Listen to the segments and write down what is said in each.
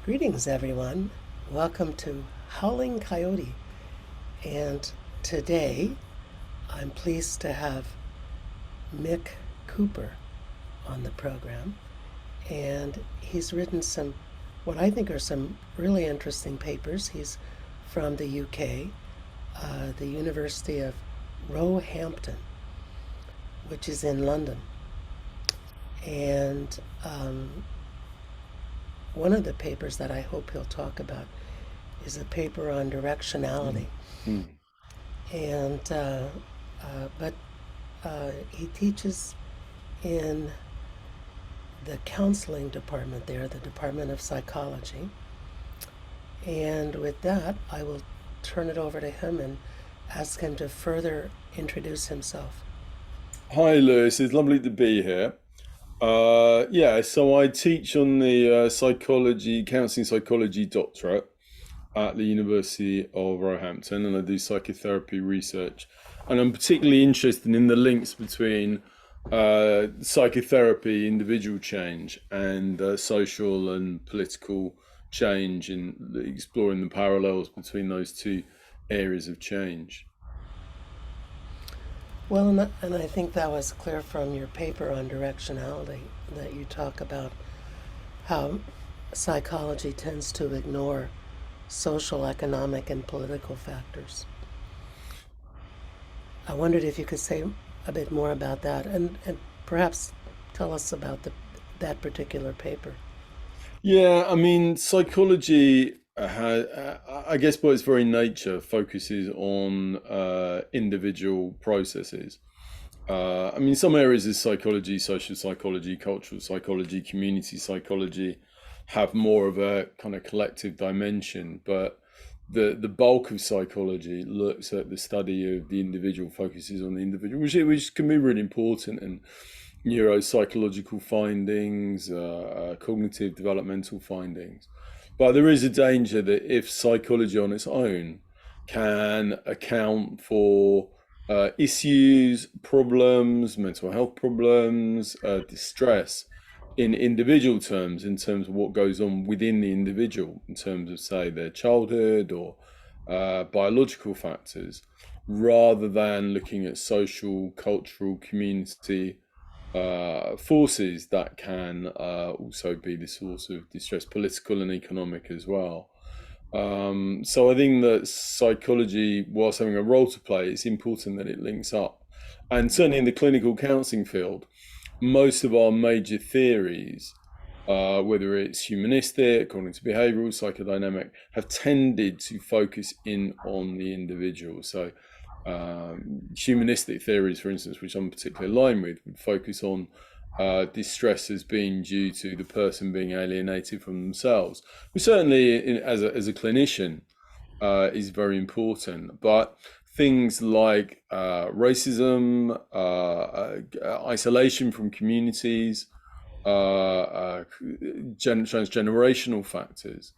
Greetings, everyone. Welcome to Howling Coyote. And today I'm pleased to have Mick Cooper on the program. And he's written what I think are some really interesting papers. He's from the UK, the University of Roehampton, which is in London. And one of the papers that I hope he'll talk about is a paper on directionality. Mm. And but he teaches in the counseling department there, the Department of Psychology. And with that, I will turn it over to him and ask him to further introduce himself. Hi, Lewis. It's lovely to be here. So I teach on the counselling psychology doctorate at the University of Roehampton, and I do psychotherapy research. And I'm particularly interested in the links between psychotherapy, individual change, and social and political change, in exploring the parallels between those two areas of change. Well, and I think that was clear from your paper on directionality that you talk about how psychology tends to ignore social, economic, and political factors. I wondered if you could say a bit more about that and perhaps tell us about that particular paper. Yeah, I mean, psychology I guess by its very nature, focuses on individual processes. I mean, some areas of psychology, social psychology, cultural psychology, community psychology, have more of a kind of collective dimension, but the bulk of psychology looks at the study of the individual, focuses on the individual, which can be really important, and neuropsychological findings, cognitive developmental findings. But there is a danger that if psychology on its own can account for issues, problems, mental health problems, distress in individual terms, in terms of what goes on within the individual, in terms of, say, their childhood or biological factors, rather than looking at social, cultural, community forces that can also be the source of distress, political and economic as well. So I think that psychology, whilst having a role to play, it's important that it links up. And certainly in the clinical counselling field, most of our major theories, whether it's humanistic, cognitive behavioural, psychodynamic, have tended to focus in on the individual. So humanistic theories, for instance, which I'm particularly aligned with, would focus on distress as being due to the person being alienated from themselves, which certainly, as a clinician, is very important. But things like racism, isolation from communities, transgenerational factors,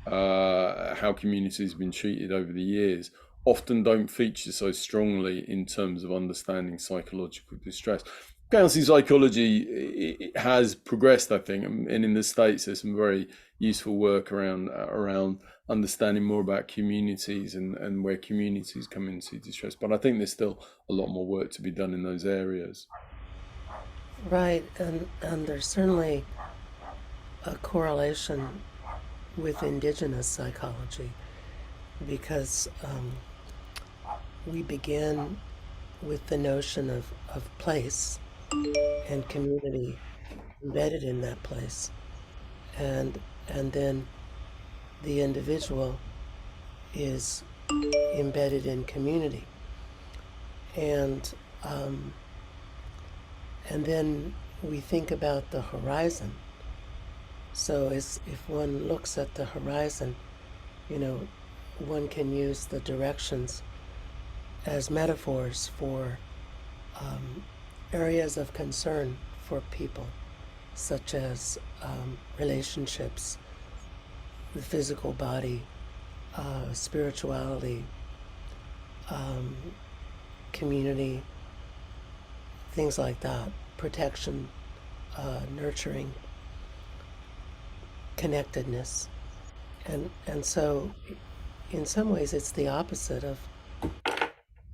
how communities have been treated over the years, often don't feature so strongly in terms of understanding psychological distress. Counseling psychology has progressed, I think, and in the States there's some very useful work around understanding more about communities and where communities come into distress. But I think there's still a lot more work to be done in those areas. Right, and there's certainly a correlation with indigenous psychology because we begin with the notion of place and community embedded in that place, and and then the individual is embedded in community, and um, and then we think about the horizon. So as if one looks at the horizon, you know, one can use the directions as metaphors for um, areas of concern for people, such as relationships, the physical body, spirituality, um, community, things like that, protection, nurturing, connectedness. And so in some ways it's the opposite of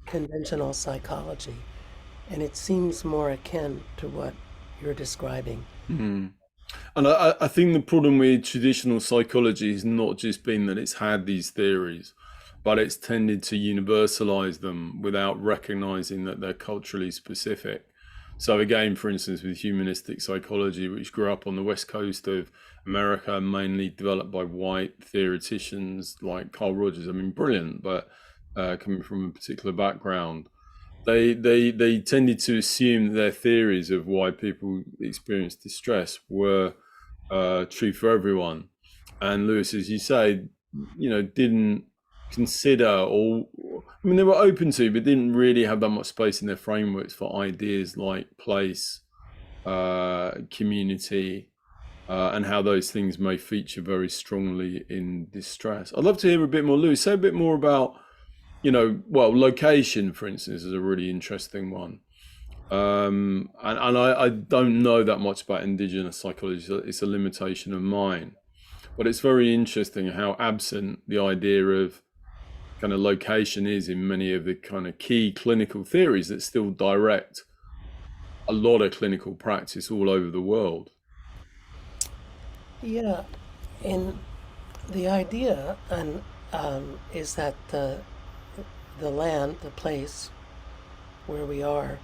conventional psychology, and it seems more akin to what you're describing. Mm. And I think the problem with traditional psychology has not just been that it's had these theories, but it's tended to universalize them without recognizing that they're culturally specific. So again, for instance, with humanistic psychology, which grew up on the west coast of America, mainly developed by white theoreticians like Carl Rogers. I mean, brilliant, but coming from a particular background, they tended to assume that their theories of why people experience distress were true for everyone. And Lewis, as you say, didn't consider, or I mean, they were open to, but didn't really have that much space in their frameworks for ideas like place, community, and how those things may feature very strongly in distress. I'd love to hear a bit more, Lewis. Say a bit more about, location, for instance, is a really interesting one. And I don't know that much about indigenous psychology, so it's a limitation of mine. But it's very interesting how absent the idea of kind of location is in many of the kind of key clinical theories that still direct a lot of clinical practice all over the world. Yeah, and the idea is that the land, the place where we are,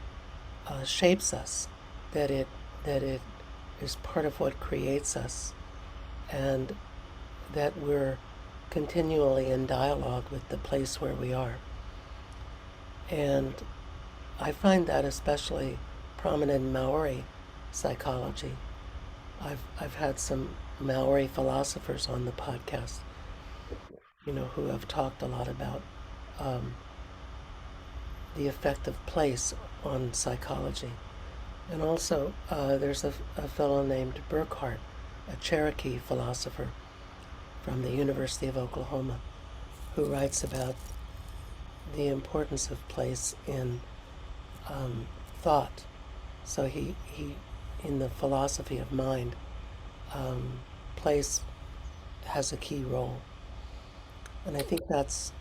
shapes us, that it is part of what creates us, and that we're continually in dialogue with the place where we are. And I find that especially prominent in Maori psychology. I've had some Maori philosophers on the podcast, who have talked a lot about um, the effect of place on psychology. And also, there's a fellow named Burkhart, a Cherokee philosopher from the University of Oklahoma, who writes about the importance of place in thought. So he in the philosophy of mind, place has a key role, and I think that's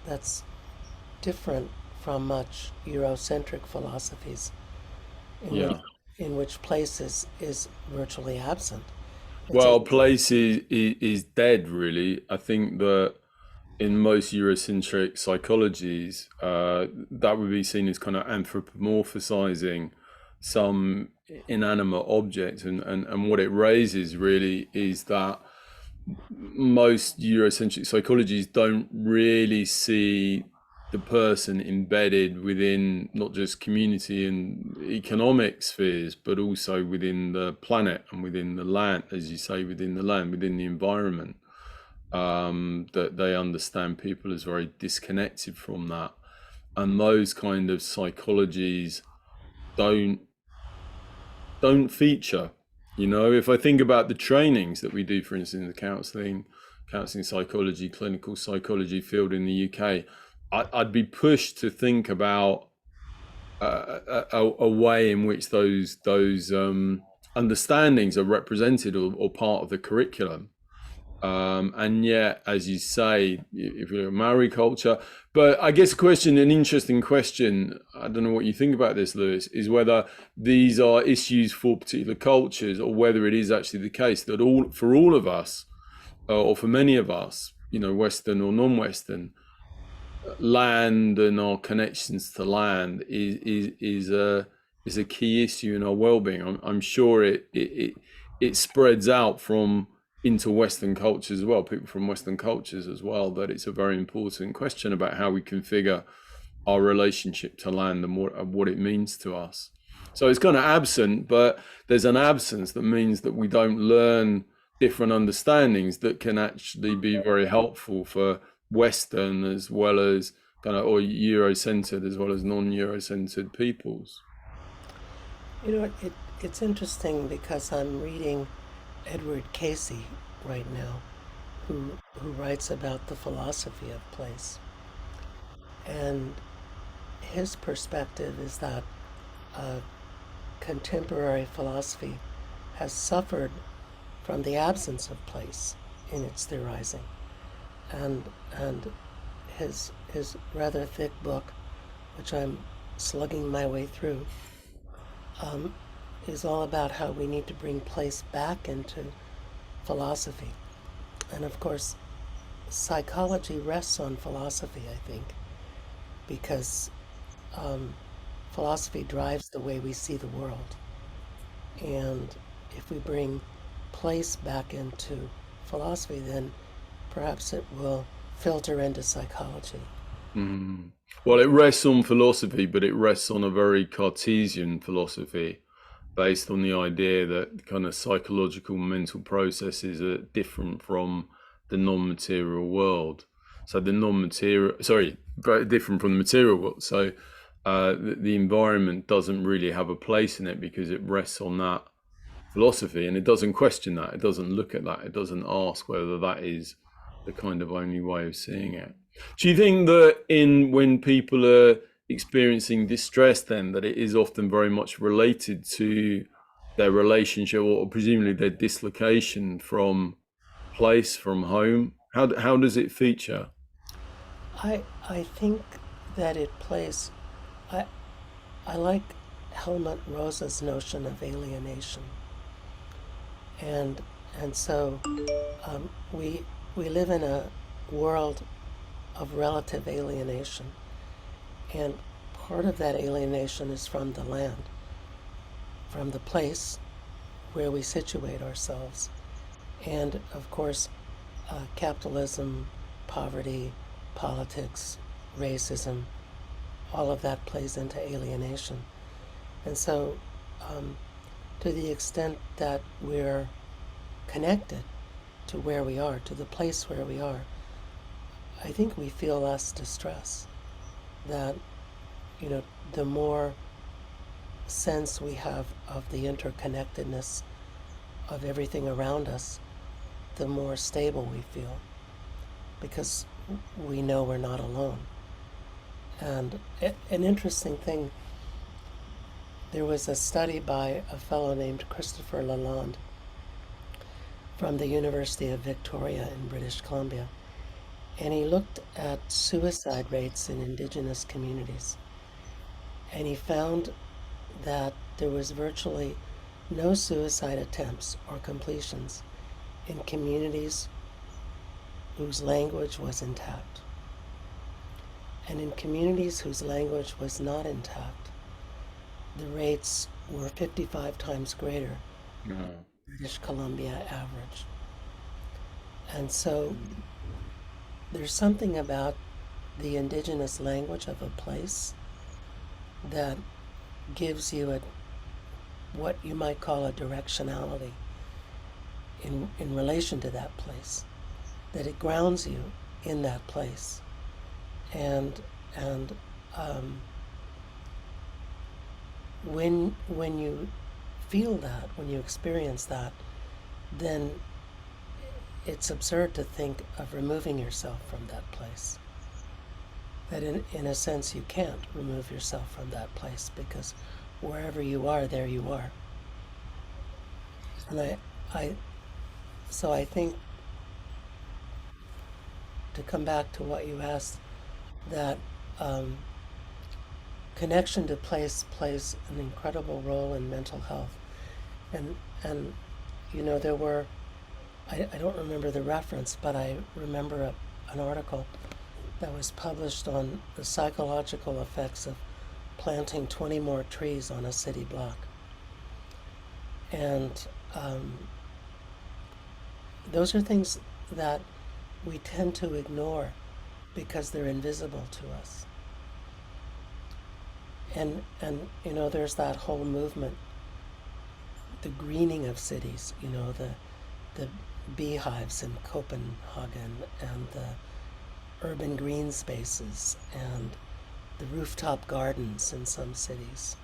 different from much Eurocentric philosophies, in which Yeah. place is virtually absent. It's a Well, place is dead, really. I think that in most Eurocentric psychologies, that would be seen as kind of anthropomorphizing some inanimate object. And what it raises really is that most Eurocentric psychologies don't really see the person embedded within not just community and economic spheres, but also within the planet and within the land, as you say, within the land, within the environment. That they understand people as very disconnected from that. And those kind of psychologies don't don't feature. If I think about the trainings that we do, for instance, in the counseling psychology, clinical psychology field in the UK, I'd be pushed to think about a way in which those understandings are represented or part of the curriculum. And yet, as you say, if you look at Maori culture, but I guess an interesting question, I don't know what you think about this, Lewis, is whether these are issues for particular cultures or whether it is actually the case that for all of us, or for many of us, Western or non-Western, land and our connections to land is a key issue in our well-being. I'm sure it spreads out from into Western cultures as well, people from Western cultures as well, that it's a very important question about how we configure our relationship to land and what it means to us. So it's kind of absent, but there's an absence that means that we don't learn different understandings that can actually be very helpful for Western as well as or Euro-centered as well as non-Euro-centered peoples. It's interesting because I'm reading Edward Casey right now, who writes about the philosophy of place. And his perspective is that uh, contemporary philosophy has suffered from the absence of place in its theorizing. and and his rather thick book, which I'm slugging my way through, um, is all about how we need to bring place back into philosophy. And of course, psychology rests on philosophy, I think, because um, philosophy drives the way we see the world. And if we bring place back into philosophy, then perhaps it will filter into psychology. Mm. Well, it rests on philosophy, but it rests on a very Cartesian philosophy based on the idea that kind of psychological mental processes are different from the non-material world. So the non-material, sorry, very different from the material world. So the environment doesn't really have a place in it because it rests on that philosophy, and it doesn't question that. It doesn't look at that. It doesn't ask whether that is the kind of only way of seeing it. Do you think that in when people are experiencing distress, then that it is often very much related to their relationship, or presumably their dislocation from place, from home? How does it feature? I think that it plays. I I like Helmut Rosa's notion of alienation, and and so we live in a world of relative alienation, and part of that alienation is from the land, from the place where we situate ourselves, and of course, capitalism, poverty, politics, racism, all of that plays into alienation. And so, um, to the extent that we're connected to where we are, to the place where we are, I think we feel less distress. That, you know, the more sense we have of the interconnectedness of everything around us, the more stable we feel because we know we're not alone. And an interesting thing, there was a study by a fellow named Christopher Lalonde from the University of Victoria in British Columbia, and he looked at suicide rates in indigenous communities. And he found that there was virtually no suicide attempts or completions in communities whose language was intact. And in communities whose language was not intact, the rates were 55 times greater No. than British Columbia average. And so there's something about the indigenous language of a place that gives you what you might call a directionality in relation to that place, that it grounds you in that place. And and um, when you feel that, when you experience that, then it's absurd to think of removing yourself from that place. That in a sense you can't remove yourself from that place because wherever you are, there you are. And I so I think, to come back to what you asked, that um, connection to place plays an incredible role in mental health. And you know, there were, I don't remember the reference, but I remember an article that was published on the psychological effects of planting 20 more trees on a city block. And those are things that we tend to ignore because they're invisible to us. And you know, there's that whole movement, the greening of cities, you know, the beehives in Copenhagen and the urban green spaces and the rooftop gardens in some cities.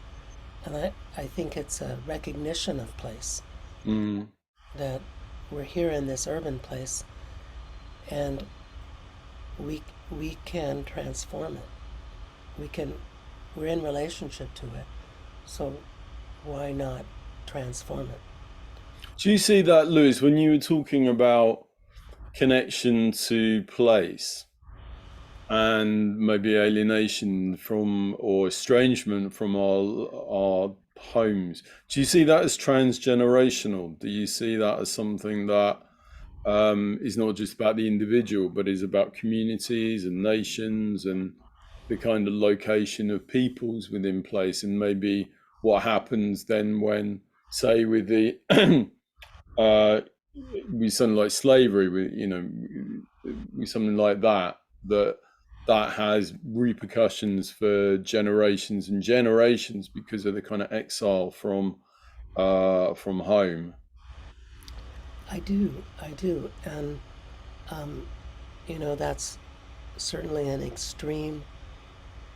And I think it's a recognition of place, Mm. that we're here in this urban place and we can transform it. We can, we're in relationship to it. So why not transform it? Do you see that, Lewis, when you were talking about connection to place and maybe alienation from or estrangement from our homes. Do you see that as transgenerational? Do you see that as something that is not just about the individual, but is about communities and nations and the kind of location of peoples within place, and maybe what happens then when, say, with the uh, with something like slavery, with something like that, that has repercussions for generations and generations because of the kind of exile from home. I do, and um, that's certainly an extreme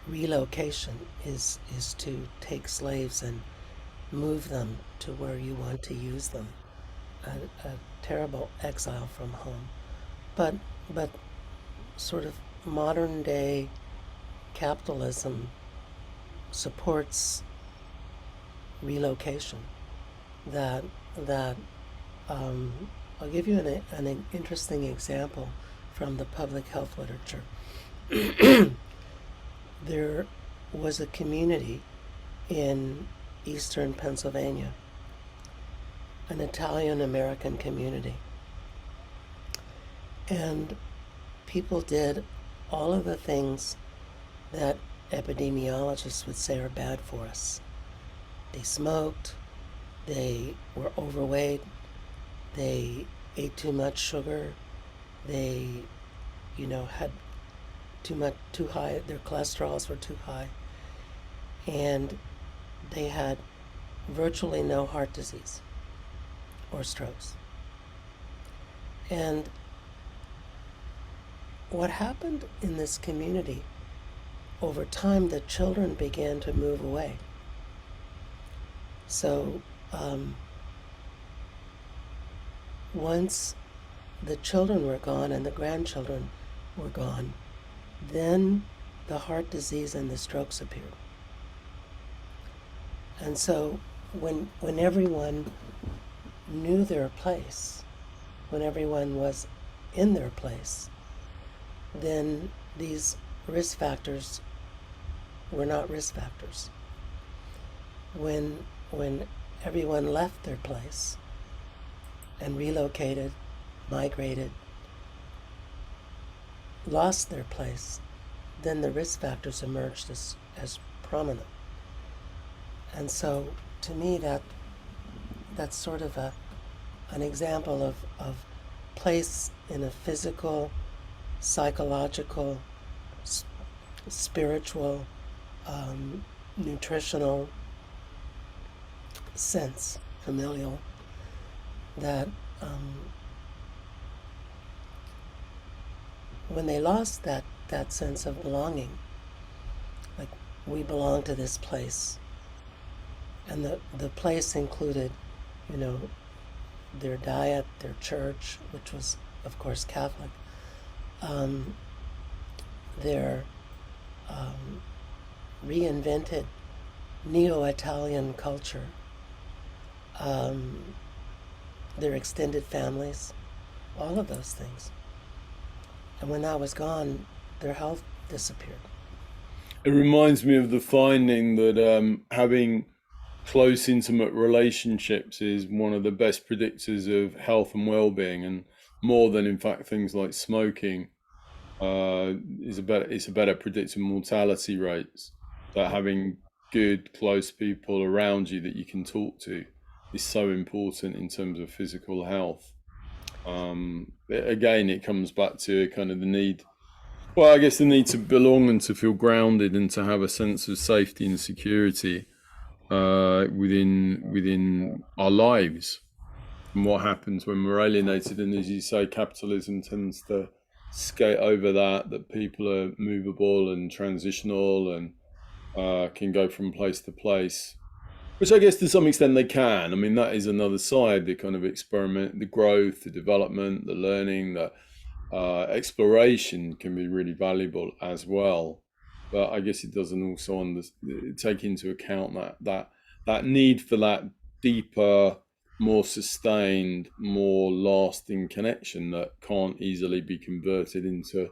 relocation is to take slaves and move them to where you want to use them. A terrible exile from home, but but sort of modern day capitalism supports relocation. That that I'll give you an interesting example from the public health literature. There was a community in eastern Pennsylvania, an Italian American community, and people did all of the things that epidemiologists would say are bad for us. They smoked, they were overweight, they ate too much sugar, they, had too high, their cholesterols were too high, and they had virtually no heart disease or strokes. And what happened in this community, over time, the children began to move away. So once the children were gone and the grandchildren were gone, then the heart disease and the strokes appeared. And so when everyone knew their place, when everyone was in their place, then these risk factors were not risk factors. When everyone left their place and relocated, migrated, lost their place, then the risk factors emerged as prominent. And so to me that's sort of an example of place in a physical, psychological, spiritual, nutritional sense, familial, that when they lost that sense of belonging, like we belong to this place, and the place included, you know, their diet, their church, which was of course Catholic, their reinvented neo-Italian culture, their extended families, all of those things. And when that was gone, their health disappeared. It reminds me of the finding that having close, intimate relationships is one of the best predictors of health and well-being, and more than, in fact, things like smoking it's a better predictor of mortality rates. That having good, close people around you that you can talk to is so important in terms of physical health. Again, it comes back to kind of the need. Well, I guess the need to belong and to feel grounded and to have a sense of safety and security within our lives. And what happens when we're alienated, and as you say, capitalism tends to skate over that people are movable and transitional and can go from place to place, which I guess to some extent they can. I mean, that is another side, the kind of experiment, the growth, the development, the learning, the exploration can be really valuable as well. But I guess it doesn't also take into account that need for that deeper more sustained, more lasting connection that can't easily be converted into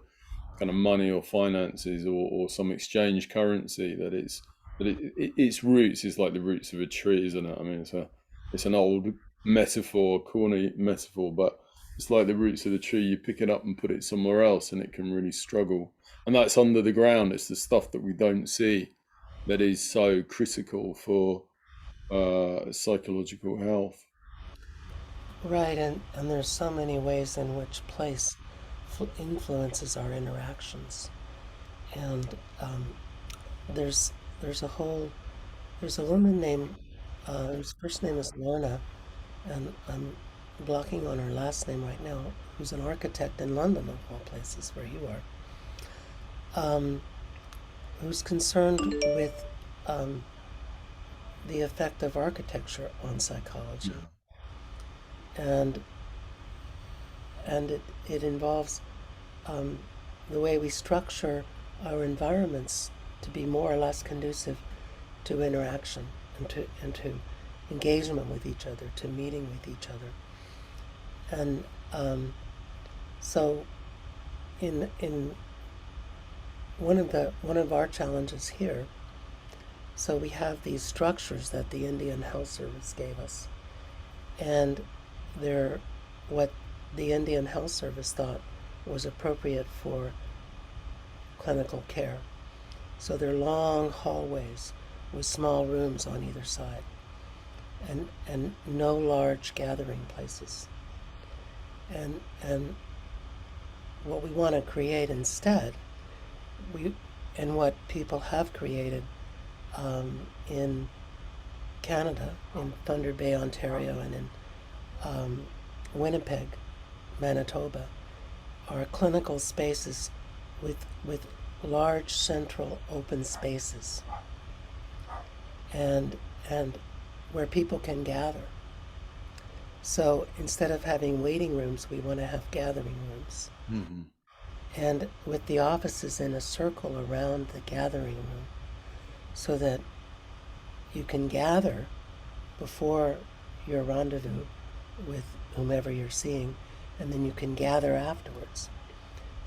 kind of money or finances or some exchange currency. Its roots is like the roots of a tree, isn't it? I mean, it's an old metaphor, corny metaphor, but it's like the roots of the tree. You pick it up and put it somewhere else, and it can really struggle. And that's under the ground. It's the stuff that we don't see that is so critical for psychological health. Right, and there's so many ways in which place influences our interactions. And there's there's a whole there's a woman named whose first name is Lorna, and I'm blocking on her last name right now, who's an architect in London, of all places, where you are, who's concerned with um, the effect of architecture on psychology, Yeah. and it involves um, the way we structure our environments to be more or less conducive to interaction and to engagement with each other, to meeting with each other. And so in one of our challenges here, so we have these structures that the Indian Health Service gave us, and they're what the Indian Health Service thought was appropriate for clinical care. So they're long hallways with small rooms on either side, and no large gathering places. And what we want to create instead, we and what people have created in Canada, in Thunder Bay, Ontario, and in Winnipeg, Manitoba, are clinical spaces with large central open spaces, and where people can gather. So instead of having waiting rooms, we want to have gathering rooms. Mm-hmm. And with the offices in a circle around the gathering room, so that you can gather before your rendezvous with whomever you're seeing, and then you can gather afterwards.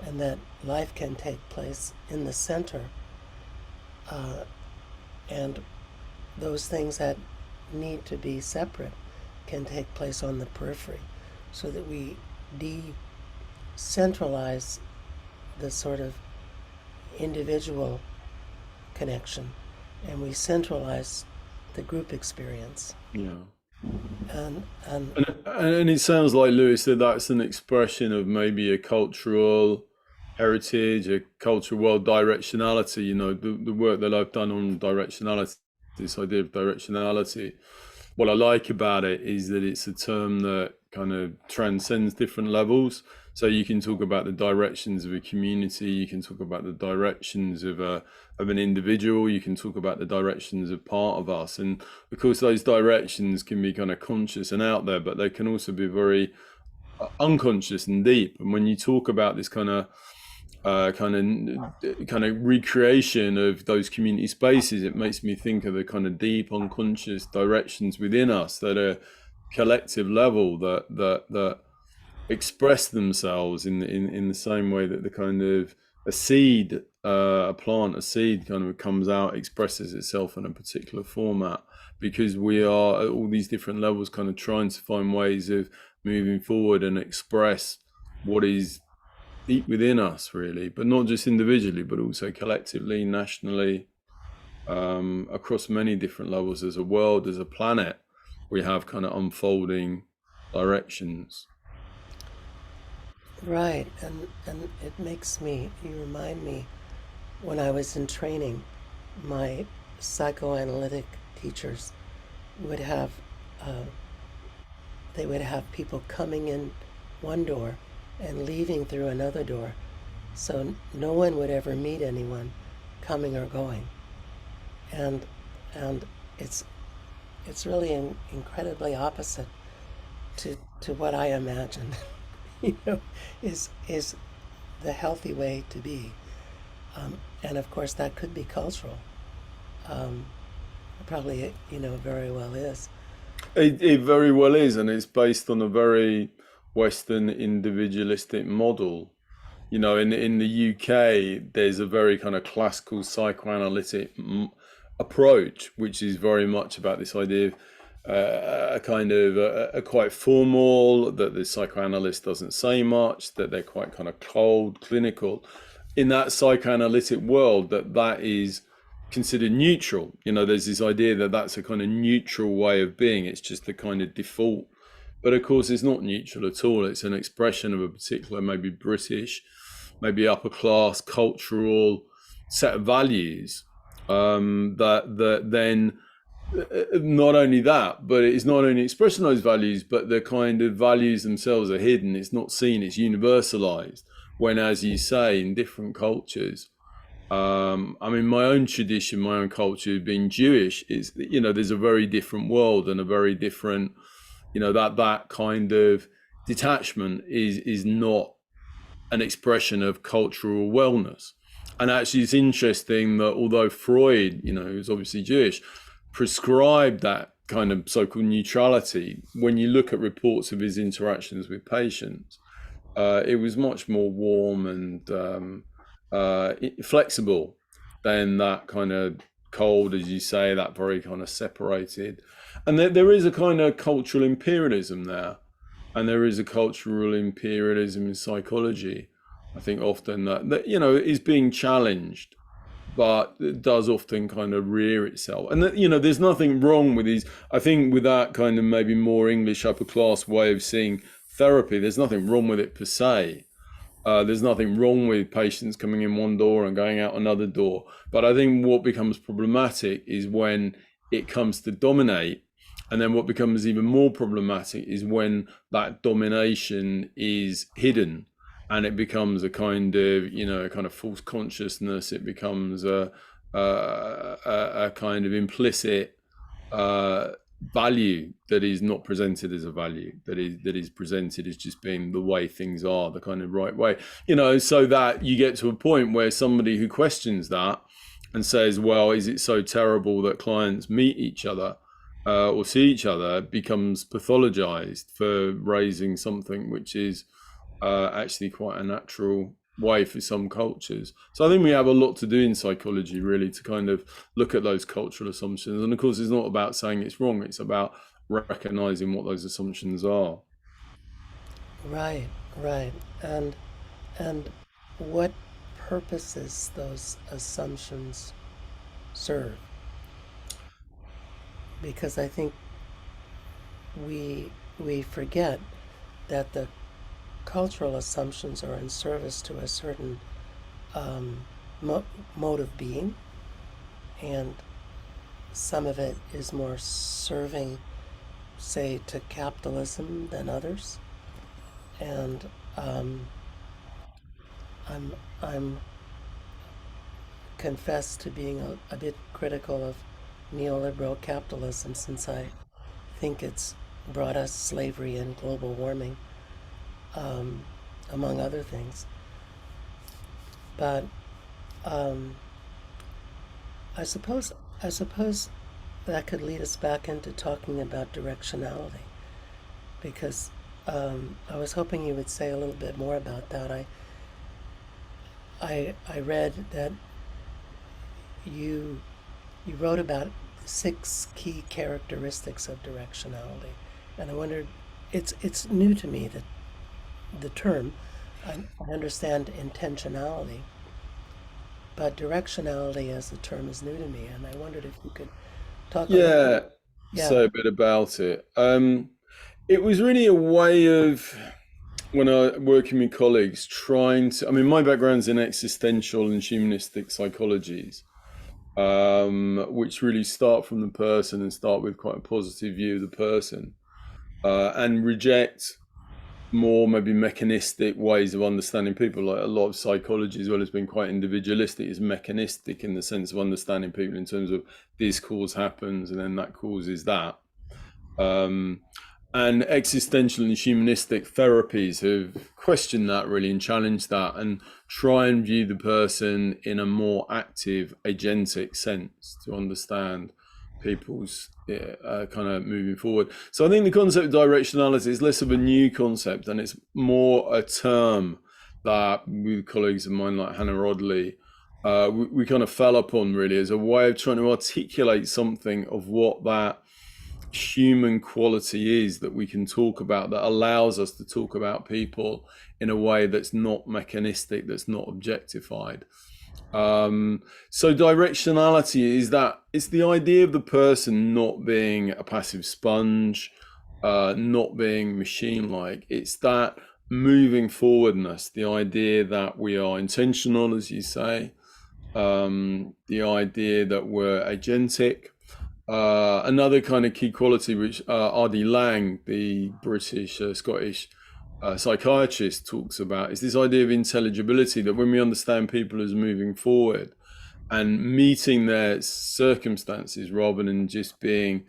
And that life can take place in the center, and those things that need to be separate can take place on the periphery, so that we decentralize the sort of individual connection, and we centralize the group experience. Yeah. And And it sounds like, Lewis, that that's an expression of maybe a cultural heritage, a cultural world directionality. You know, the work that I've done on directionality, this idea of directionality, what I like about it is that it's a term that kind of transcends different levels. So you can talk about the directions of a community, you can talk about the directions of an individual, you can talk about the directions of part of us, and of course those directions can be kind of conscious and out there, but they can also be very unconscious and deep. And when you talk about this kind of recreation of those community spaces, it makes me think of the kind of deep unconscious directions within us that are collective level that express themselves in the same way that the kind of a seed, a plant, a seed kind of comes out, expresses itself in a particular format, because we are at all these different levels kind of trying to find ways of moving forward and express what is deep within us, really, but not just individually, but also collectively, nationally, across many different levels. As a world, as a planet, we have kind of unfolding directions. right, and you remind me, when I was in training, my psychoanalytic teachers would have uh, they would have people coming in one door and leaving through another door, so no one would ever meet anyone coming or going. And and it's really incredibly opposite to what I imagined, you know, is the healthy way to be. And of course, that could be cultural. Probably, very well is. It very well is, and it's based on a very Western individualistic model. You know, in the UK, there's a very kind of classical psychoanalytic approach, which is very much about this idea of a kind of a quite formal, that the psychoanalyst doesn't say much, that they're quite kind of cold, clinical. In that psychoanalytic world, that is considered neutral. You know, there's this idea that that's a kind of neutral way of being. It's just the kind of default. But of course, it's not neutral at all. It's an expression of a particular, maybe British, maybe upper class cultural set of values. That then not only that, but it's not only expressing those values, but the kind of values themselves are hidden. It's not seen. It's universalized. When, as you say, in different cultures, I mean, my own tradition, my own culture, being Jewish, is, you know, there's a very different world and a very different, you know, that kind of detachment is not an expression of cultural wellness. And actually, it's interesting that although Freud, you know, who's obviously Jewish, prescribed that kind of so-called neutrality, when you look at reports of his interactions with patients, it was much more warm and flexible than that kind of cold, as you say, that very kind of separated. And there is a kind of cultural imperialism there, and there is a cultural imperialism in psychology. I think often that you know, is being challenged, but it does often kind of rear itself. And that, you know, there's nothing wrong with these. I think with that kind of maybe more English upper class way of seeing therapy, there's nothing wrong with it per se. There's nothing wrong with patients coming in one door and going out another door. But I think what becomes problematic is when it comes to dominate. And then what becomes even more problematic is when that domination is hidden and it becomes a kind of, you know, a kind of false consciousness. It becomes a kind of implicit value that is not presented as a value, that is presented as just being the way things are, the kind of right way, you know, so that you get to a point where somebody who questions that and says, well, is it so terrible that clients meet each other or see each other, becomes pathologized for raising something which is actually quite a natural way for some cultures. So I think we have a lot to do in psychology, really, to kind of look at those cultural assumptions. And of course, it's not about saying it's wrong. It's about recognizing what those assumptions are. Right, right. And what purposes those assumptions serve? Because I think we forget that the cultural assumptions are in service to a certain um, mode of being, and some of it is more serving, say, to capitalism than others. And I'm I'm confess to being a bit critical of neoliberal capitalism, since I think it's brought us slavery and global warming, um, among other things. But um, I suppose I suppose that could lead us back into talking about directionality, because I was hoping you would say a little bit more about that. I read that you you wrote about 6 key characteristics of directionality, and I wondered. It's new to me, that the term. I understand intentionality, but directionality as a term is new to me, and I wondered if you could talk a little. Yeah, Yeah. say a bit about it. It was really a way of, when I working with colleagues, trying to. I mean, my background's in existential and humanistic psychologies, which really start from the person and start with quite a positive view of the person, and reject more maybe mechanistic ways of understanding people. Like, a lot of psychology, as well as being quite individualistic, is mechanistic in the sense of understanding people in terms of this cause happens and then that causes that. Um, and existential and humanistic therapies have questioned that, really, and challenged that, and try and view the person in a more active, agentic sense, to understand people's kind of moving forward. So I think the concept of directionality is less of a new concept, and it's more a term that with colleagues of mine like Hannah Rodley, we kind of fell upon really as a way of trying to articulate something of what that human quality is that we can talk about, that allows us to talk about people in a way that's not mechanistic, that's not objectified. So directionality is that it's the idea of the person not being a passive sponge, not being machine-like. It's that moving forwardness, the idea that we are intentional, as you say, the idea that we're agentic. Another kind of key quality which R.D. Laing, the British, Scottish psychiatrist, talks about is this idea of intelligibility, that when we understand people as moving forward and meeting their circumstances rather than just being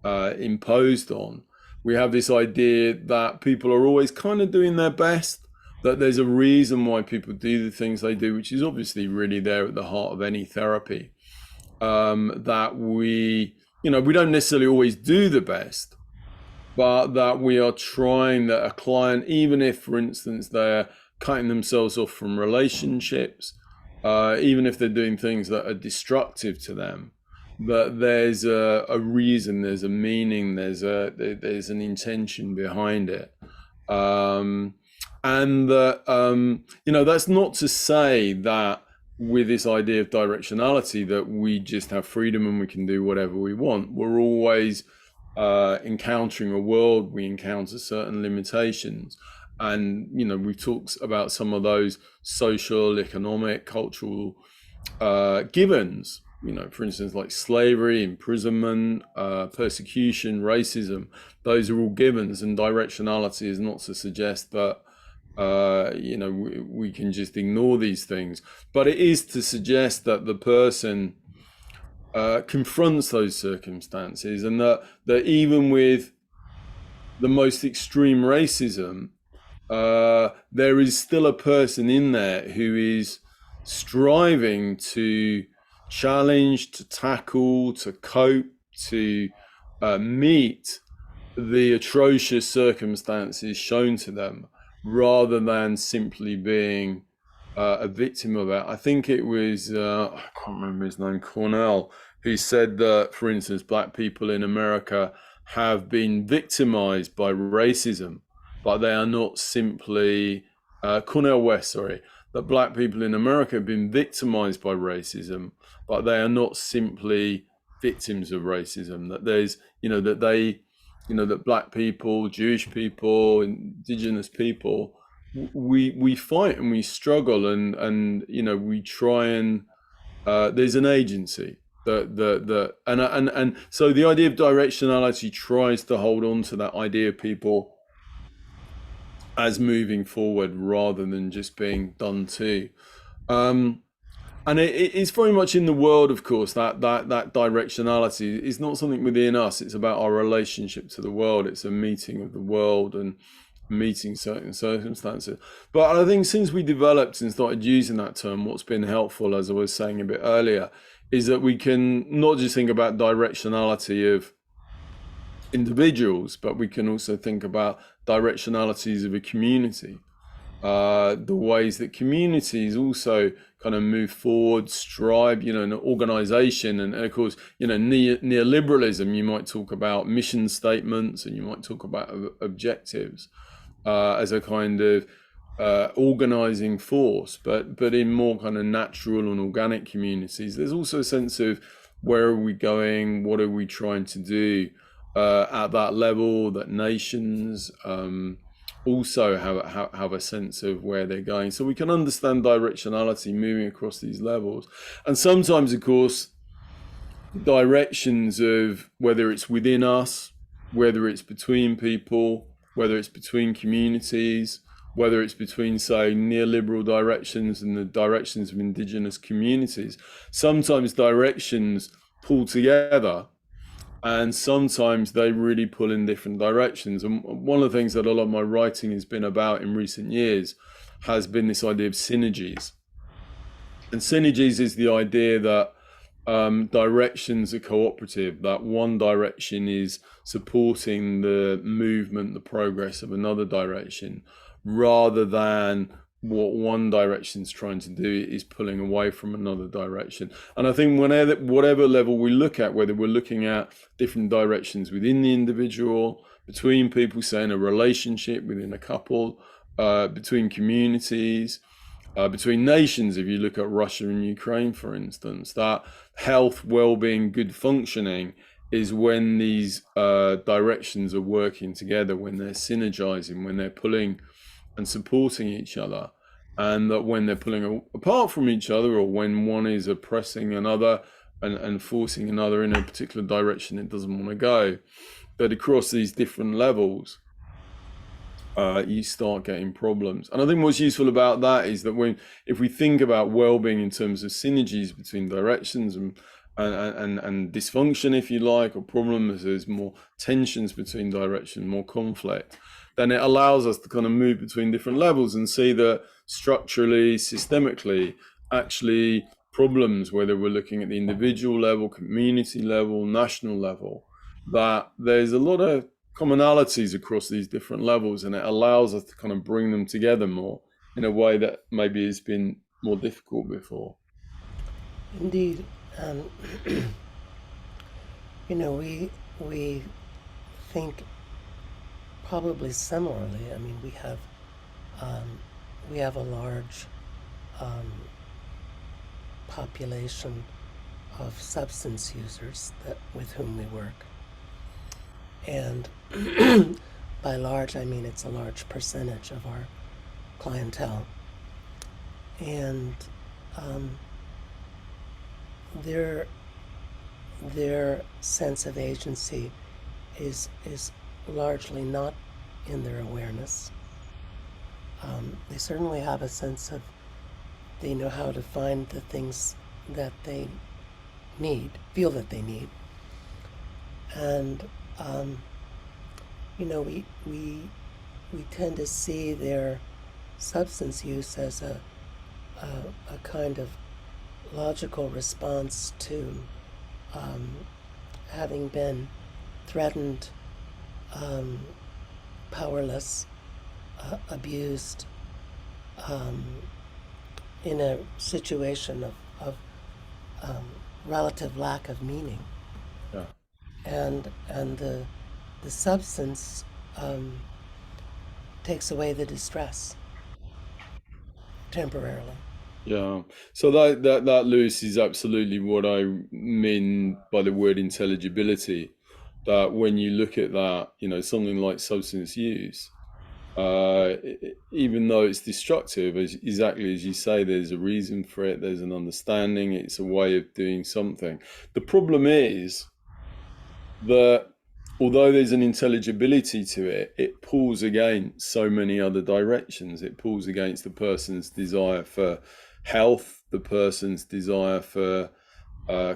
imposed on, we have this idea that people are always kind of doing their best, that there's a reason why people do the things they do, which is obviously really there at the heart of any therapy. That we don't necessarily always do the best, but that we are trying, that a client, even if, for instance, they're cutting themselves off from relationships, even if they're doing things that are destructive to them, that there's a reason, there's a meaning, there's an intention behind it. And that's not to say that with this idea of directionality that we just have freedom and we can do whatever we want. We're always encountering a world, we encounter certain limitations. And, we've talked about some of those social, economic, cultural givens, for instance, like slavery, imprisonment, persecution, racism. Those are all givens, and directionality is not to suggest that we can just ignore these things, but it is to suggest that the person confronts those circumstances, and that even with the most extreme racism, there is still a person in there who is striving to challenge, to tackle, to cope, to meet the atrocious circumstances shown to them, rather than simply being a victim of it. I think it was, I can't remember his name, Cornell, who said that, for instance, black people in America have been victimized by racism, but they are not simply, Cornell West, sorry, that black people in America have been victimized by racism, but they are not simply victims of racism, that there's, that they, that black people, Jewish people, indigenous people, we fight and we struggle, and we try and there's an agency and so the idea of directionality tries to hold on to that idea of people as moving forward rather than just being done to. And it's very much in the world, of course, that directionality is not something within us. It's about our relationship to the world. It's a meeting of the world and meeting certain circumstances. But I think since we developed and started using that term, what's been helpful, as I was saying a bit earlier, is that we can not just think about directionality of individuals, but we can also think about directionalities of a community. The ways that communities also kind of move forward, strive, an organization. And of course, neoliberalism, you might talk about mission statements and you might talk about objectives as a kind of organizing force, but in more kind of natural and organic communities, there's also a sense of where are we going, what are we trying to do at that level, that nations also have a sense of where they're going. So we can understand directionality moving across these levels. And sometimes, of course, directions of whether it's within us, whether it's between people, whether it's between communities, whether it's between, say, neoliberal directions and the directions of indigenous communities, sometimes directions pull together, and sometimes they really pull in different directions. And one of the things that a lot of my writing has been about in recent years has been this idea of synergies. And synergies is the idea that directions are cooperative, that one direction is supporting the movement, the progress of another direction, rather than what one direction is trying to do is pulling away from another direction. And I think whatever level we look at, whether we're looking at different directions within the individual, between people, say in a relationship, within a couple, between communities, between nations, if you look at Russia and Ukraine, for instance, that health, well-being, good functioning is when these directions are working together, when they're synergizing, when they're pulling and supporting each other, and that when they're pulling apart from each other, or when one is oppressing another and forcing another in a particular direction it doesn't want to go, that across these different levels, you start getting problems. And I think what's useful about that is that if we think about well-being in terms of synergies between directions and dysfunction, if you like, or problems, there's more tensions between directions, more conflict, then it allows us to kind of move between different levels and see that structurally, systemically, actually problems, whether we're looking at the individual level, community level, national level, that there's a lot of commonalities across these different levels, and it allows us to kind of bring them together more in a way that maybe has been more difficult before. Indeed. And we think probably similarly. I mean, we have a large population of substance users with whom we work, and by large I mean it's a large percentage of our clientele, and their sense of agency is largely not in their awareness. They certainly have a sense of, they know how to find the things that they feel that they need. And, we tend to see their substance use as a kind of logical response to having been threatened, powerless, abused, in a situation of relative lack of meaning. Yeah. And the substance takes away the distress temporarily. Yeah. So that Lewis is absolutely what I mean by the word intelligibility. That when you look at that, something like substance use, even though it's destructive, exactly as you say, there's a reason for it, there's an understanding, it's a way of doing something. The problem is that although there's an intelligibility to it, it pulls against so many other directions. It pulls against the person's desire for health, the person's desire for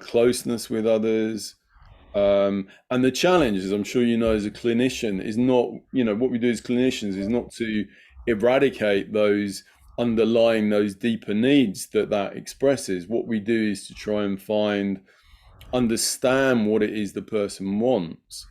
closeness with others. And the challenge, as I'm sure you know as a clinician, is not, what we do as clinicians is not to eradicate those deeper needs that expresses. What we do is to try and understand what it is the person wants,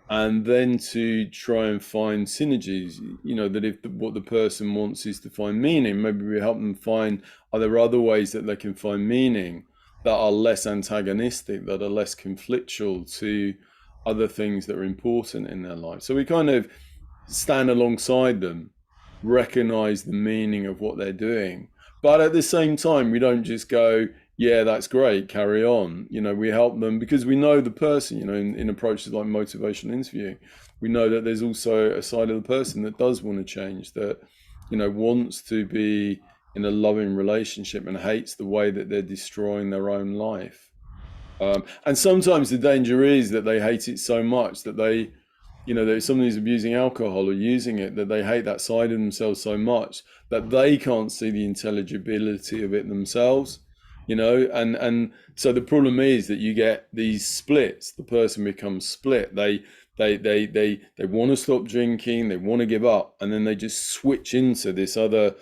and then to try and find synergies. That if what the person wants is to find meaning, maybe we help them find, are there other ways that they can find meaning that are less antagonistic, that are less conflictual to other things that are important in their life. So we kind of stand alongside them, recognize the meaning of what they're doing, but at the same time we don't just go, yeah, that's great, carry on. We help them because we know the person, in approaches like motivational interviewing, we know that there's also a side of the person that does want to change, that wants to be in a loving relationship and hates the way that they're destroying their own life. And sometimes the danger is that they hate it so much that that if somebody's abusing alcohol or using it, that they hate that side of themselves so much that they can't see the intelligibility of it themselves. And so the problem is that you get these splits. The person becomes split. They want to stop drinking, they want to give up, and then they just switch into this other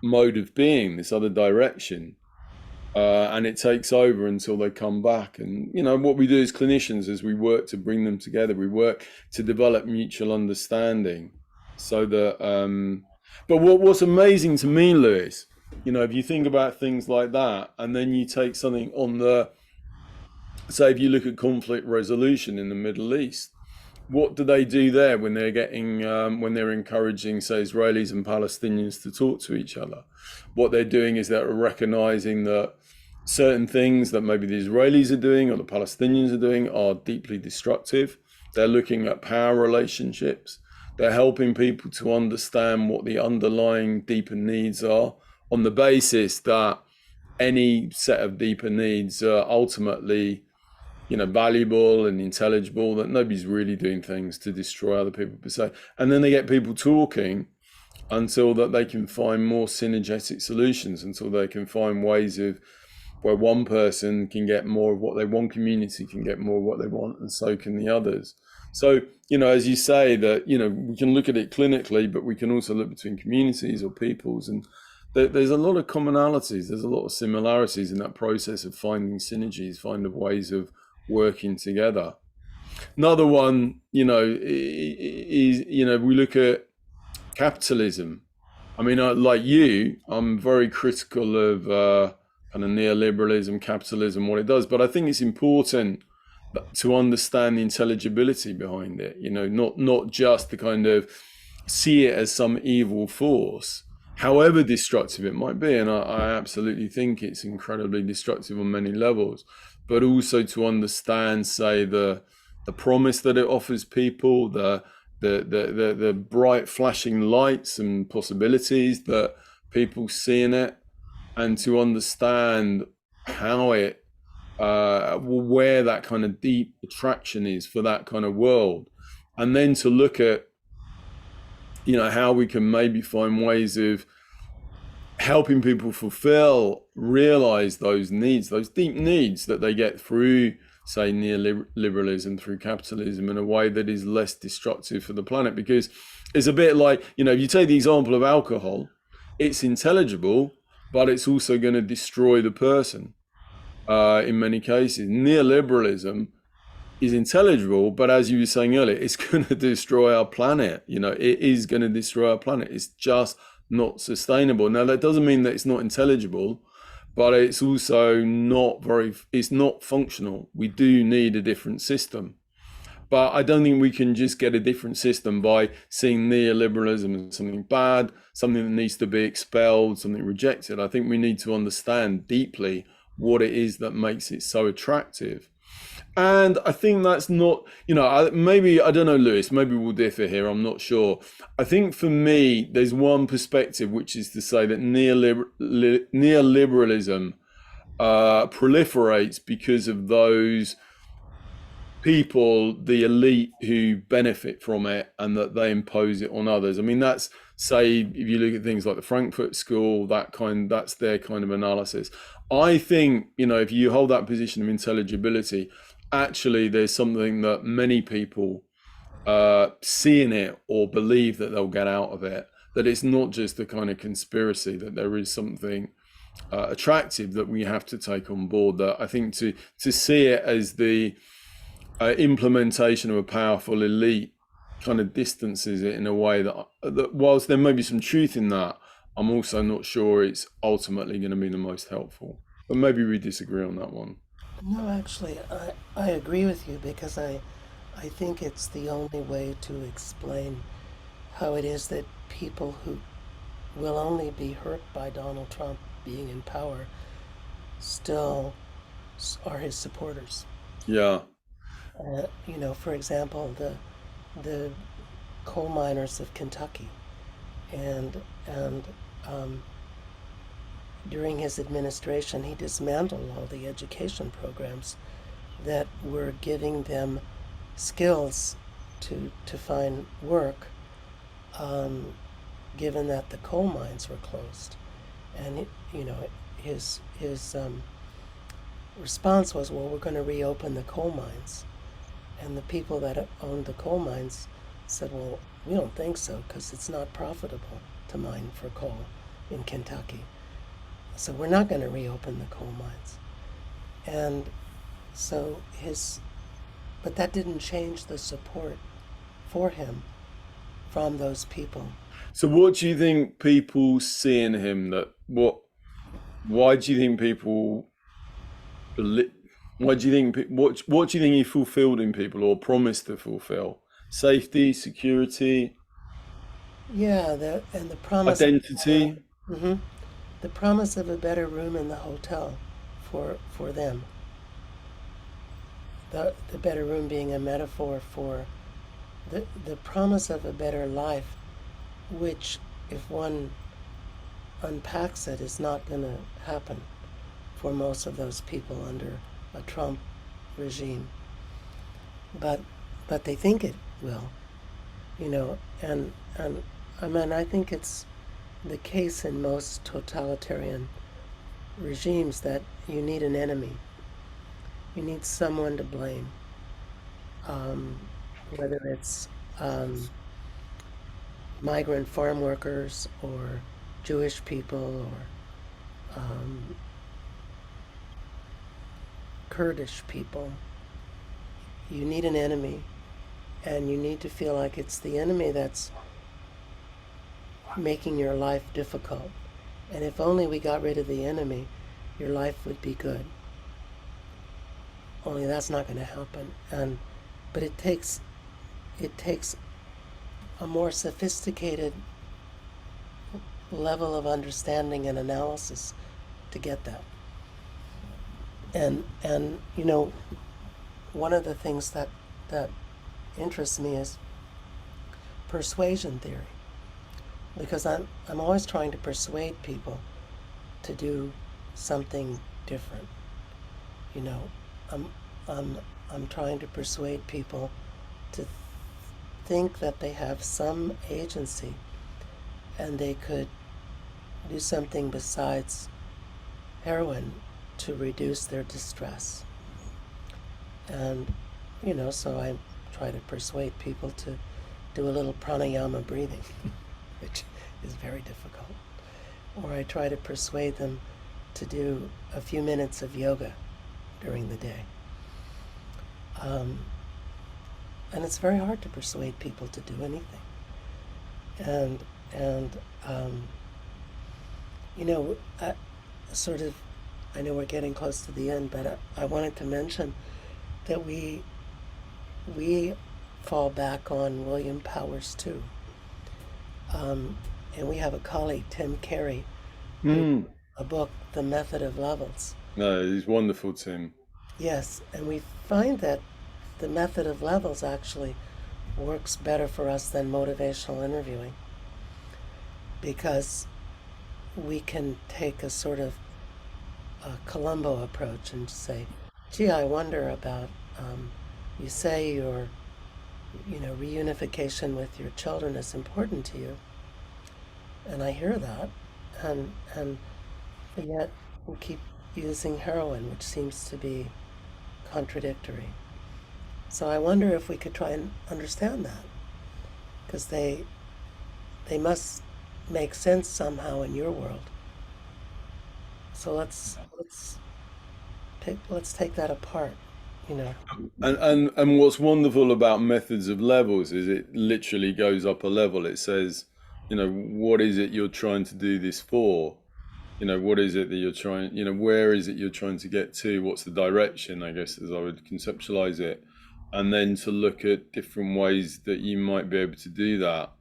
mode of being, this other direction. and it takes over until they come back. And what we do as clinicians is we work to bring them together. We work to develop mutual understanding, so that. But what's amazing to me, Lewis, if you think about things like that, and then you take something on the, say, if you look at conflict resolution in the Middle East, what do they do there when they're when they're encouraging, say, Israelis and Palestinians to talk to each other? What they're doing is they're recognizing that certain things that maybe the Israelis are doing or the Palestinians are doing are deeply destructive. They're looking at power relationships. They're helping people to understand what the underlying deeper needs are, on the basis that any set of deeper needs are ultimately valuable and intelligible, that nobody's really doing things to destroy other people per se. And then they get people talking until that they can find more synergetic solutions, until they can find ways of where one person can get more of what they want, community can get more of what they want, and so can the others. So, as you say, that, we can look at it clinically, but we can also look between communities or peoples, and there's a lot of commonalities, there's a lot of similarities in that process of finding synergies, finding ways of working together. Another one, is, we look at capitalism. I mean, like you, I'm very critical of kind of neoliberalism, capitalism, what it does, but I think it's important to understand the intelligibility behind it, not just to kind of see it as some evil force, however destructive it might be. And I absolutely think it's incredibly destructive on many levels, but also to understand, say, the promise that it offers people, the bright flashing lights and possibilities that people see in it, and to understand how it, where that kind of deep attraction is for that kind of world, and then to look at, how we can maybe find ways of helping people realize those needs, those deep needs that they get through, say, neoliberalism, through capitalism, in a way that is less destructive for the planet. Because it's a bit like, if you take the example of alcohol, it's intelligible, but it's also going to destroy the person in many cases. Neoliberalism is intelligible, but as you were saying earlier, it's going to destroy our planet. It is going to destroy our planet. It's just not sustainable. Now, that doesn't mean that it's not intelligible, but it's also it's not functional. We do need a different system. But I don't think we can just get a different system by seeing neoliberalism as something bad, something that needs to be expelled, something rejected. I think we need to understand deeply what it is that makes it so attractive. And I think that's not, maybe, I don't know, Lewis, maybe we'll differ here, I'm not sure. I think for me, there's one perspective, which is to say that neoliberalism proliferates because of those people, the elite, who benefit from it, and that they impose it on others. I mean, that's, say, if you look at things like the Frankfurt School, that's their kind of analysis. I think, if you hold that position of intelligibility, actually there's something that many people see in it, or believe that they'll get out of it, that it's not just a kind of conspiracy, that there is something attractive that we have to take on board. That I think to see it as the implementation of a powerful elite kind of distances it in a way that whilst there may be some truth in that, I'm also not sure it's ultimately going to be the most helpful. But maybe we disagree on that one. No, actually, I agree with you, because I think it's the only way to explain how it is that people who will only be hurt by Donald Trump being in power still are his supporters. Yeah. For example, the coal miners of Kentucky, and during his administration, he dismantled all the education programs that were giving them skills to find work, given that the coal mines were closed. And his response was, well, we're going to reopen the coal mines. And the people that owned the coal mines said, well, we don't think so, because it's not profitable to mine for coal in Kentucky. So we're not going to reopen the coal mines. And so but that didn't change the support for him from those people. So what do you think people see in him why do you think people believe, why do you think, what do you think he fulfilled in people or promised to fulfill? Safety, security, Yeah, and the promise of identity? mhm, the promise of a better room in the hotel for them. The better room being a metaphor for the promise of a better life, which, if one unpacks it, is not going to happen for most of those people under a Trump regime. But they think it will, and I mean, I think it's the case in most totalitarian regimes that you need an enemy. You need someone to blame, um, whether it's um, migrant farm workers or Jewish people or Kurdish people. You need an enemy, and you need to feel like it's the enemy that's making your life difficult. And if only we got rid of the enemy, your life would be good. Only that's not going to happen. But it takes a more sophisticated level of understanding and analysis to get that. And one of the things that interests me is persuasion theory, because I'm always trying to persuade people to do something different. You know, I'm I'm I'm trying to persuade people to think that they have some agency and they could do something besides heroin to reduce their distress. And so I try to persuade people to do a little pranayama breathing, which is very difficult. Or I try to persuade them to do a few minutes of yoga during the day. Um, and it's very hard to persuade people to do anything. And and um, you know, I, sort of, I know we're getting close to the end, but I wanted to mention that we fall back on William Powers too. And we have a colleague, Tim Carey, who Mm. wrote a book, The Method of Levels. No, he's wonderful, Tim. Yes, and we find that the method of levels actually works better for us than motivational interviewing, because we can take a sort of a Columbo approach and say, gee, I wonder about, you say reunification with your children is important to you. And I hear that, and yet we keep using heroin, which seems to be contradictory. So I wonder if we could try and understand that, because they must make sense somehow in your world. So let's take that apart, you know. And what's wonderful about methods of levels is it literally goes up a level. It says, what is it you're trying to do this for? What is it that you're trying, where is it you're trying to get to? What's the direction, I guess, as I would conceptualize it. And then to look at different ways that you might be able to do that.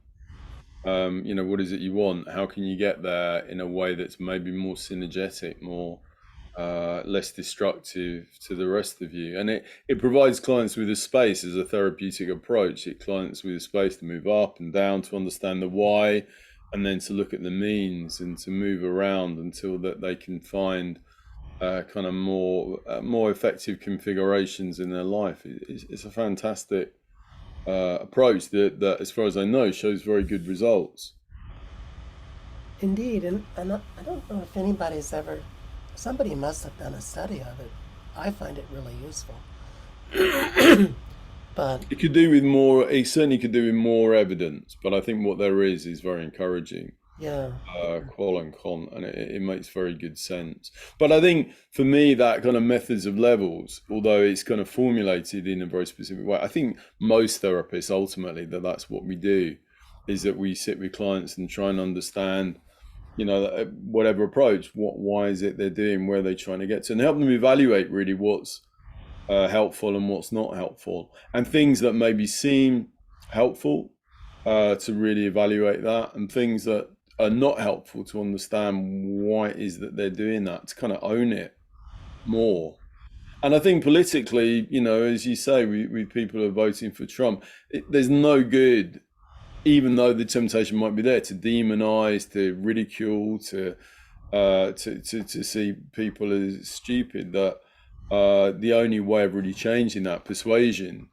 What is it you want? How can you get there in a way that's maybe more synergetic, more less destructive to the rest of you? And it provides clients with a space as a therapeutic approach. It clients with a space to move up and down, to understand the why, and then to look at the means and to move around until that they can find kind of more effective configurations in their life. It's a fantastic approach that, as far as I know, shows very good results. Indeed, and I don't know if somebody must have done a study of it. I find it really useful. But It certainly could do with more evidence, but I think what there is very encouraging. Yeah. qual and con, and it makes very good sense. But I think for me, that kind of methods of levels, although it's kind of formulated in a very specific way, I think most therapists ultimately that's what we do, is that we sit with clients and try and understand, whatever approach, why is it they're doing, where they're trying to get to, and help them evaluate really what's helpful and what's not helpful, and things that maybe seem helpful, to really evaluate that, and things that are not helpful to understand why it is that they're doing that, to kind of own it more. And I think politically, as you say, with people who are voting for Trump, there's no good, even though the temptation might be there to demonize, to ridicule, to see people as stupid, that the only way of really changing that persuasion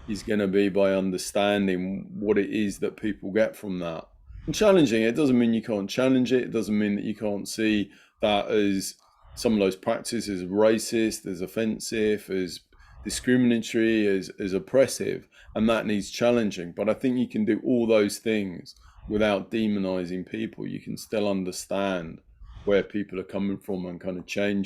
is going to be by understanding what it is that people get from that, and challenging it. Doesn't mean you can't challenge it. It doesn't mean that you can't see that as some of those practices as racist, as offensive, as discriminatory, as oppressive, and that needs challenging. But I think you can do all those things without demonizing people. You can still understand where people are coming from and kind of try and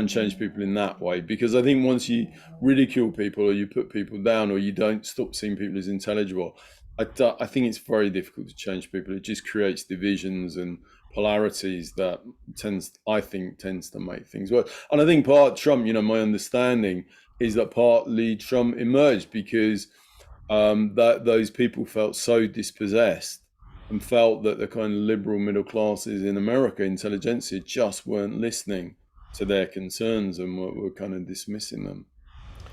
change people in that way. Because I think once you ridicule people, or you put people down, or you don't stop seeing people as intelligible, I think it's very difficult to change people. It just creates divisions and polarities that tends to make things worse. And I think part Trump, my understanding is that partly Trump emerged because that those people felt so dispossessed, and felt that the kind of liberal middle classes in America, intelligentsia, just weren't listening to their concerns, and were kind of dismissing them.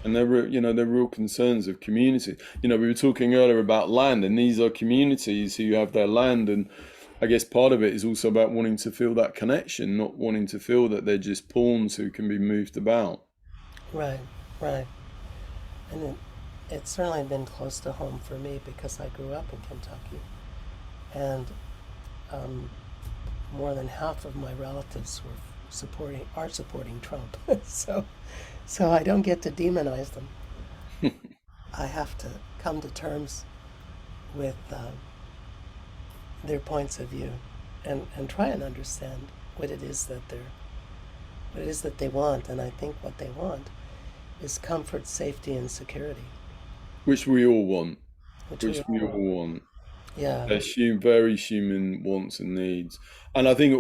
And they're real concerns of community. We were talking earlier about land, and these are communities who have their land, and I guess part of it is also about wanting to feel that connection, not wanting to feel that they're just pawns who can be moved about. Right. Right. And it's certainly been close to home for me because I grew up in Kentucky, and um, more than half of my relatives are supporting Trump. so so I don't get to demonize them. I have to come to terms with their points of view, and try and understand what it is that they want. And I think what they want is comfort, safety, and security, Which we all want. which we Which we all want. all want. Yeah. They're very human wants and needs. And I think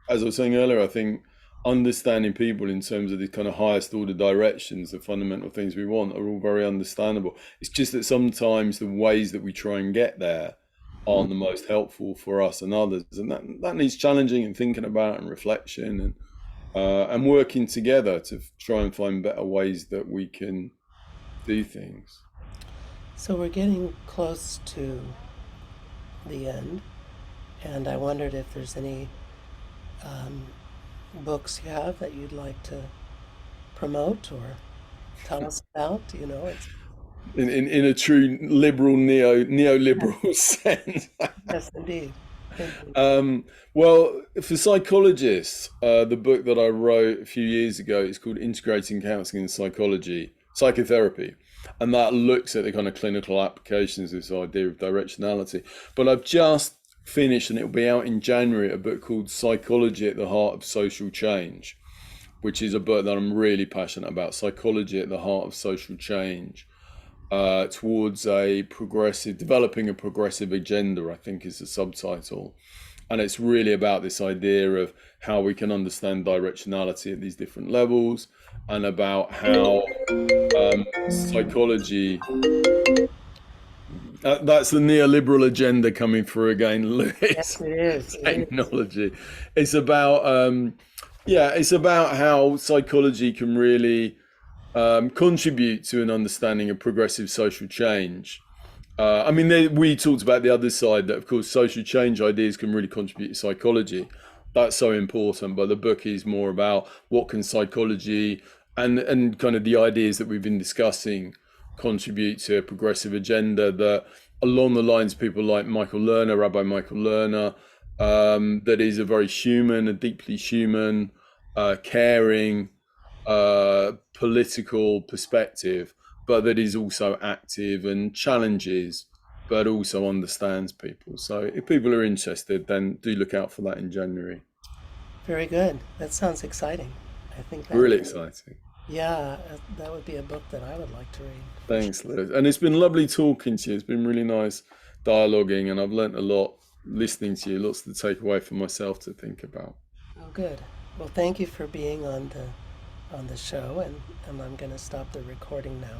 as I was saying earlier, I think understanding people in terms of the kind of highest order directions, the fundamental things we want, are all very understandable. It's just that sometimes the ways that we try and get there aren't the most helpful for us and others. And that needs challenging and thinking about, and reflection, and working together to try and find better ways that we can do things. So we're getting close to the end, and I wondered if there's any um, books you have that you'd like to promote or tell us about. It's In a true liberal neoliberal sense. yes, indeed, indeed. Well, for psychologists, the book that I wrote a few years ago is called Integrating Counseling and Psychotherapy, and that looks at the kind of clinical applications of this idea of directionality. But I've just finished, and it'll be out in January, a book called Psychology at the Heart of Social Change, which is a book that I'm really passionate about. Psychology at the Heart of Social Change, towards developing a progressive agenda, I think is the subtitle. And it's really about this idea of how we can understand directionality at these different levels, and about how psychology, that's the neoliberal agenda coming through again, Lewis. Yes, it is. It is. Technology. It's about, it's about how psychology can really contribute to an understanding of progressive social change. We talked about the other side, that of course social change ideas can really contribute to psychology. That's so important. But the book is more about what can psychology and kind of the ideas that we've been discussing contribute to a progressive agenda, that along the lines of people like Rabbi Michael Lerner, that is a very human, a deeply human, caring, political perspective, but that is also active and challenges but also understands people. So if people are interested, then do look out for that in January. Very good. That sounds exciting. I think that, Really exciting. yeah, that would be a book that I would like to read for sure. Thanks, Liz. And it's been lovely talking to you. It's been really nice dialoguing, and I've learnt a lot listening to you. Lots to take away for myself to think about. Oh, good. Well, thank you for being on the show, and I'm going to stop the recording now.